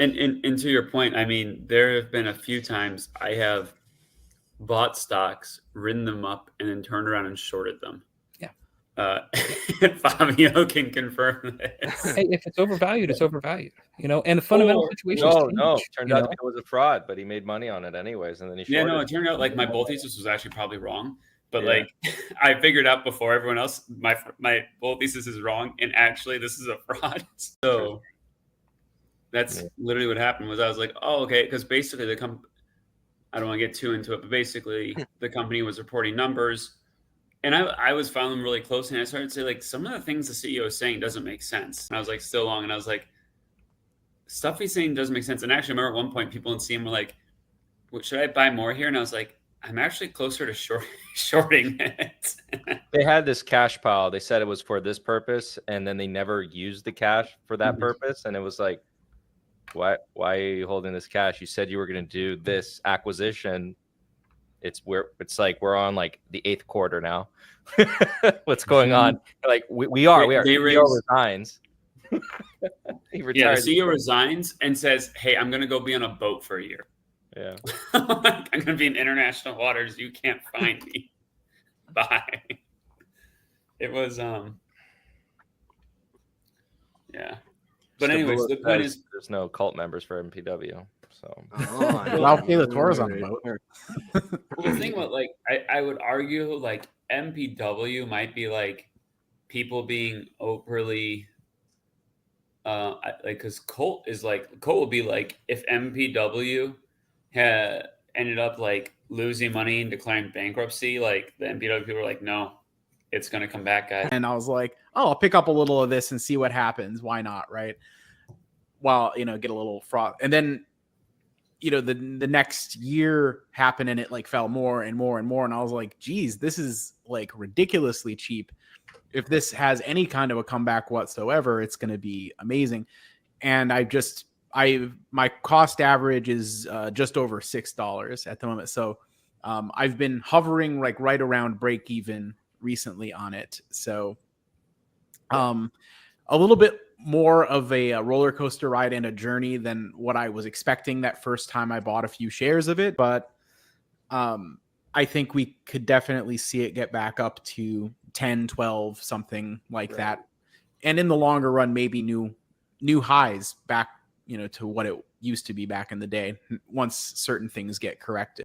And to your point, I mean, there have been a few times I have bought stocks, ridden them up, and then turned around and shorted them. Yeah. Fabio can confirm this. Hey, if it's overvalued, it's overvalued. And the fundamental situation No, change. turned out it was a fraud, but he made money on it anyways, and then he shorted. Yeah, no, it turned out like my bull thesis was actually probably wrong, but Yeah. like I figured out before everyone else, my bull thesis is wrong, and actually this is a fraud. So that's literally what happened. Was I was like, oh, okay, because basically I don't want to get too into it, but basically the company was reporting numbers, and I was following them really closely, and I started to say like some of the things the CEO is saying doesn't make sense. And I was like still long, and I was like, stuff he's saying doesn't make sense. And actually, I remember at one point people in CM were like, well, should I buy more here? And I was like, I'm actually closer to shorting it. They had this cash pile. They said it was for this purpose, and then they never used the cash for that purpose. And it was like, why are you holding this cash? You said you were going to do this acquisition. It's like we're on like the 8th quarter now. What's going on? Like we are resigns. Yeah, the CEO resigns and says, "Hey, I'm going to go be on a boat for a year. Yeah, I'm going to be in international waters. You can't find me." Bye. It was yeah. But anyways, the point is there's no cult members for MPW. So okay, the tour's on the boat. The thing about like I would argue like MPW might be like people being overly like because Colt would be like if MPW had ended up like losing money and declaring bankruptcy, like the MPW people were like, no, it's gonna come back, guys. And I was like, oh, I'll pick up a little of this and see what happens. Why not, right? Well, get a little fraud. And then the next year happened and it like fell more and more and more. And I was like, geez, this is like ridiculously cheap. If this has any kind of a comeback whatsoever, it's going to be amazing. And my cost average is just over $6 at the moment. So I've been hovering like right around break even recently on it. So a little bit more of a roller coaster ride and a journey than what I was expecting that first time I bought a few shares of it. But I think we could definitely see it get back up to 10, 12, something like that. And in the longer run, maybe new highs back, to what it used to be back in the day once certain things get corrected.